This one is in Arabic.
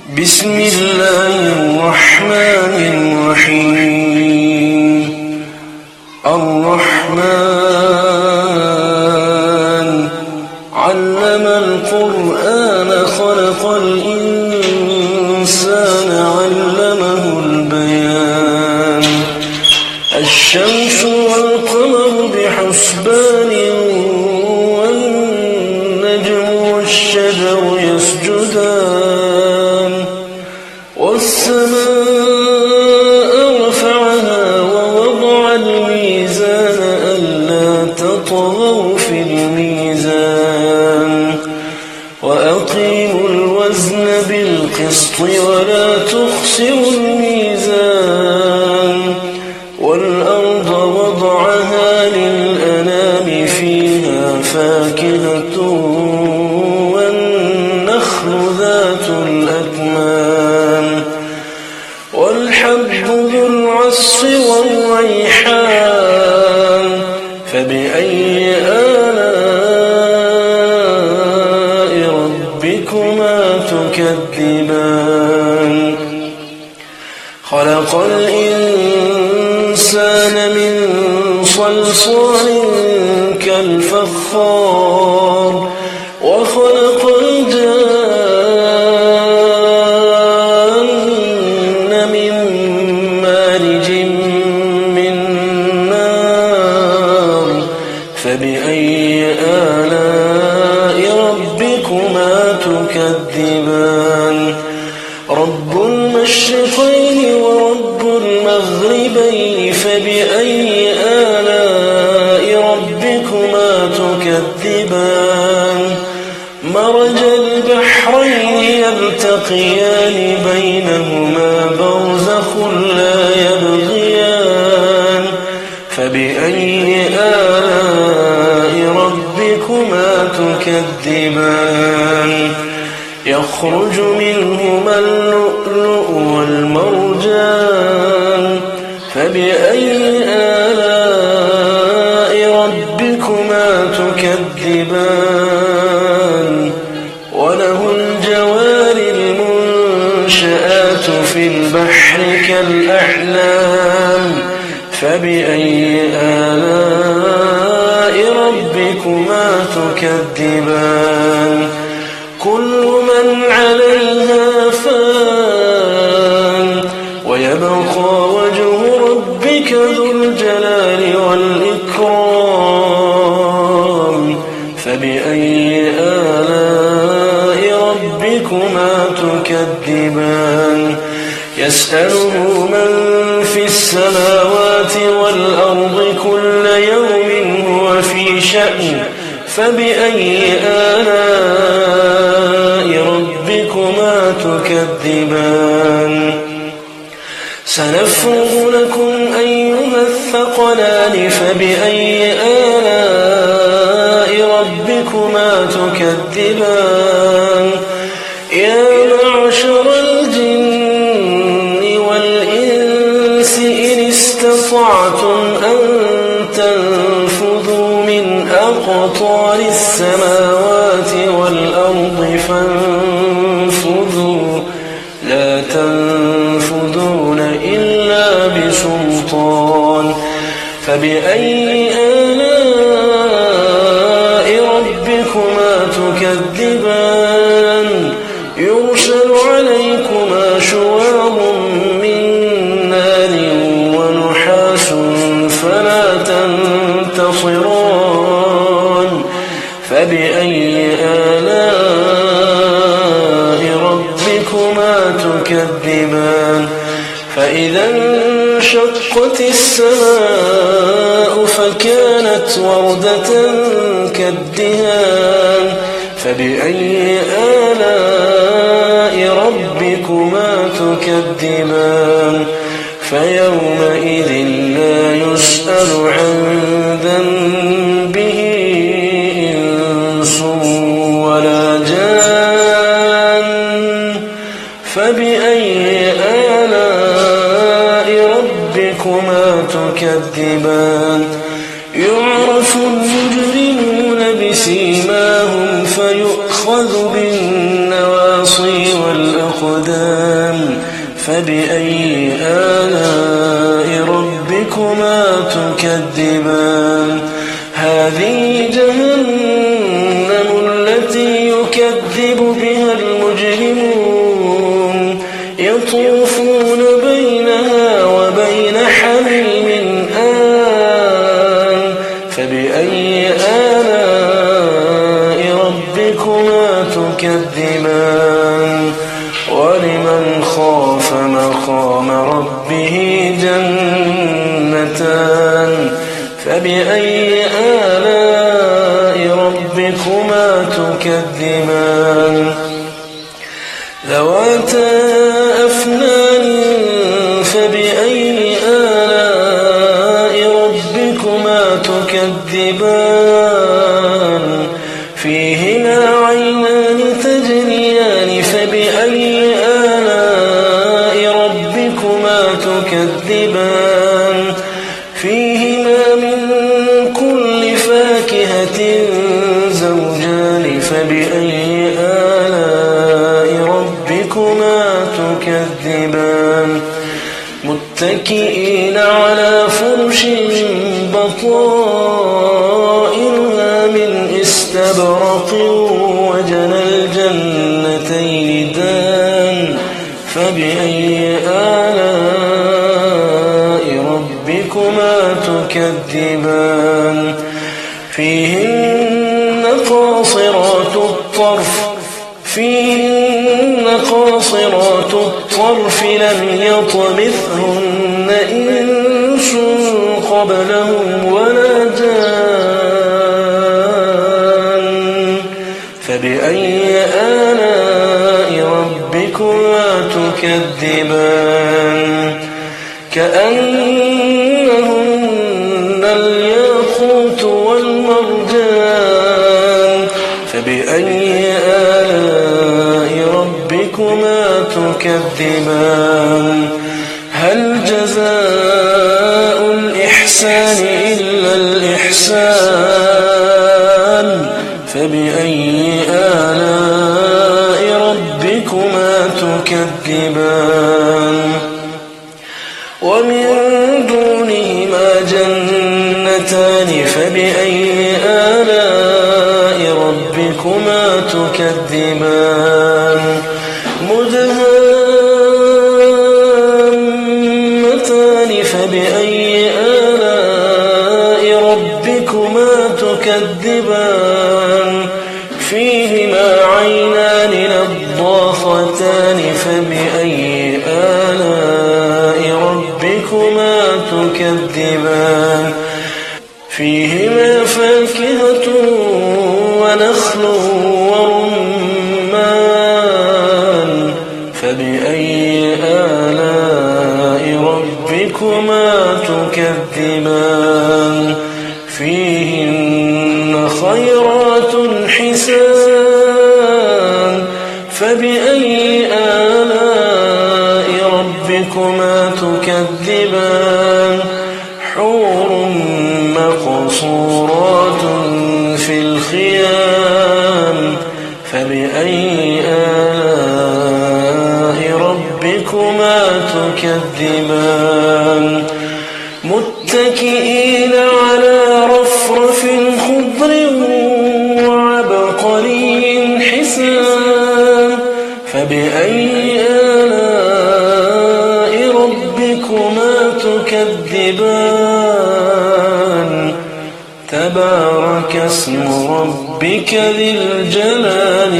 بسم الله الرحمن الرحيم. الرحمن علم القرآن خلق الإنسان علمه البيان. الشمس والقمر بحسبان والنجم والشجر يسجدان والسماء رفعها ووضع الميزان ألا تطغوا في الميزان وأقيموا الوزن بالقسط ولا تخسروا الميزان والأرض وضعها للأنام فيها فاكهة والنخل ذات الأكمام والحب ذو العصف والريحان فبأي آلاء ربكما تكذبان. خلق الإنسان من صلصال كالفخار وخلق الجان من مارج من نار فبأي آلاء ربكما تكذبان. رب المشرقين ورب المغربين فبأي آلاء ربكما تكذبان. مرج البحرين يلتقيان بينهما برزخ لا يبغيان فبأي آلاء ربكما تكذبان. يخرج منهما اللؤلؤ والمرجان فبأي آلاء ربكما تكذبان. وله الجوار المنشآت في البحر كالأعلام فبأي آلاء ربكما تكذبان. كل من عليها فان ويبقى وجه ربك ذو الجلال والإكرام فبأي آلاء ربكما تكذبان. يسأله من في السماوات والأرض كل يوم هو في شأن فبأي آلاء ربكما تكذبان. سنفرغ لكم أيها الثقلان فبأي آلاء ربكما تكذبان. يا معشر الجن والإنس إن استطعتم أن تنفذوا من أقطار السماوات والأرض فانفذوا لا تنفذون إلا بسلطان. فبأي آلاء ربكما تكذبان. يرسل عليكما شواظ من نار ونحاس فلا تنتصران فبأي آلاء ربكما تكذبان. فإذا انشقت السماء فكانت وردة كالدهان فبأي آلاء ربكما تكذبان. فيومئذ لا يسأل عن ذنبه إنس ولا جان فبأي آلاء ربكما تكذبان. يعرف المجرمون بسيماهم فيؤخذ بالنواصي والأخذ الأقدام فبأي آلاء ربكما تكذبان هذه جهنم التي يكذب بها المجرمون يطوفون بينها وبين حميم آن فبأي آلاء ربكما تكذبان ولمن خاف مقام ربه جنتان فبأي آلاء ربكما تكذبان ذواتا أفنان فبأي آلاء ربكما تكذبان فيهما عينان تجريان فبأي آلاء ربكما تكذبان فيهما من كل فاكهة زوجان فبأي آلاء ربكما تكذبان متكئين على فرش بطائنها من استبرق وجنى الجنتين دان فبأي آلاء ربكما تكذبان فيهن قاصرات الطرف لم يطمثهن إنس قبلهم ولا جان فبأي آلاء ربكما تكذبان كأنهن الياقوت والمرجان فبأي آلاء ربكما تكذبان هل جزاء الإحسان إلا الإحسان فبأي آلاء ربكما تكذبان ومن دونهما جنتان فبأي آلاء ربكما تكذبان مدهامتان فبأي آلاء ربكما تكذبان فيهما عينان نضاختان فبأي آلاء ربكما تكذبان فيهما فاكهة ونخل ورمان فبأي آلاء ربكما تكذبان فيهن خيرات حسان فبأي آلاء ربكما تكذبان حور مقصورات في الخيام فبأي آلاء ربكما تكذبان متكئين على رفرف خضر وعبقري حسان فبأي آلاء ربكما تكذبان تبارك اسم ربك ذي الجلال